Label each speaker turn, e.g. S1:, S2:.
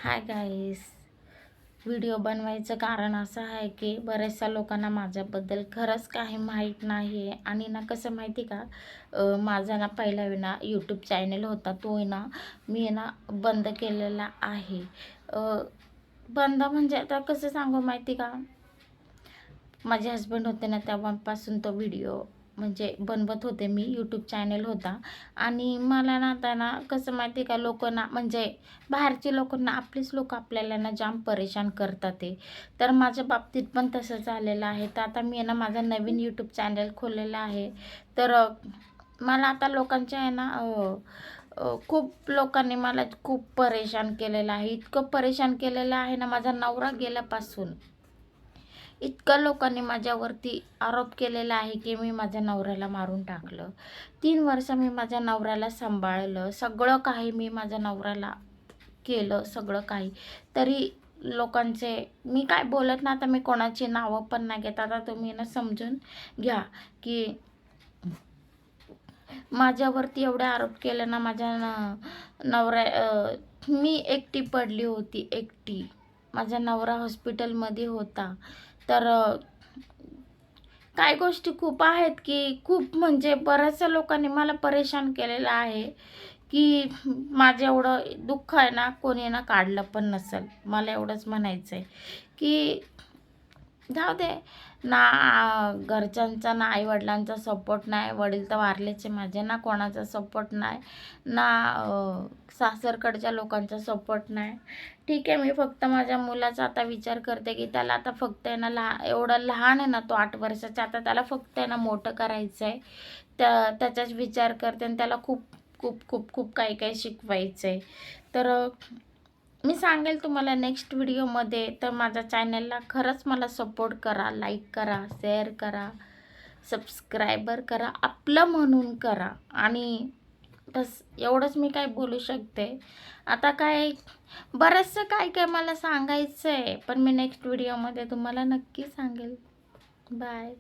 S1: Hi guys. Video बनवायचं कारण असं आहे की बऱ्याचशा लोकांना माझ्याबद्दल खरंच काही माहीत नाही आहे. आणि ना कसं माहिती का, माझा ना पहिला ना यूट्यूब चॅनल होता, तो ना मी ना बंद केलेला आहे. बंद म्हणजे आता कसं सांगू माहिती का, माझे हस्बंड होते ना तेव्हापासून तो व्हिडिओ म्हणजे बनवत होते मी. यूट्यूब चॅनल होता. आणि मला ना आता ना कसं माहिती का, लोक ना म्हणजे बाहेरचे लोक ना, आपलीच लोक आपल्याला ना जाम परेशान करतात ते. तर माझ्या बाबतीत पण तसं झालेलं आहे. तर आता मी ना माझा नवीन यूट्यूब चॅनल खोललेला आहे. तर मला आता लोकांच्या आहे ना खूप लोकांनी मला खूप परेशान केलेलं आहे. इतकं परेशान केलेलं आहे ना, माझा नवरा गेल्यापासून इतकं लोकांनी माझ्यावरती आरोप केलेला आहे की मी माझ्या नवऱ्याला मारून टाकलं. 3 वर्ष मी माझ्या नवऱ्याला सांभाळलं, सगळं काही मी माझ्या नवऱ्याला केलं, सगळं काही. तरी लोकांचे, मी काय बोलत ना, आता मी कोणाची नावं पण नाही घेत. आता तुम्ही ना समजून घ्या की माझ्यावरती एवढे आरोप केले ना, माझ्या मी एकटी पडली होती, एकटी. माझा नवरा हॉस्पिटलमध्ये होता. तर काही गोष्टी खूप आहेत की खूप म्हणजे बऱ्याचशा लोकांनी मला परेशान केलेलं आहे की माझं एवढं दुःख आहे ना, कोणी ना काढलं पण नसेल. मला एवढंच म्हणायचं आहे की जाऊ दे ना, घरच्यांचा ना आईवडिलांचा सपोर्ट नाही. वडील तर वारलेच आहे माझे. ना कोणाचा सपोर्ट नाही, ना सासरकडच्या लोकांचा सपोर्ट नाही. ठीक आहे, मी फक्त माझ्या मुलाचा आता विचार करते की त्याला आता फक्त आहे ना, एवढा लहान आहे ना तो, 8 वर्षाचा. आता त्याला फक्त आहे ना मोठं करायचं आहे. त्याचाच विचार करते आणि त्याला खूप खूप खूप खूप काही काही शिकवायचं आहे. तर मी सांगेल तुम्हाला नेक्स्ट व्हिडिओमध्ये. तर माझ्या चॅनलला खरंच मला सपोर्ट करा, लाईक करा, शेअर करा, सबस्क्रायबर करा, आपलं म्हणून करा. आणि बस एवढंच मी काय बोलू शकते. आता काय बरंचसं काय काय मला सांगायचं आहे, पण मी नेक्स्ट व्हिडिओमध्ये तुम्हाला नक्की सांगेल. बाय.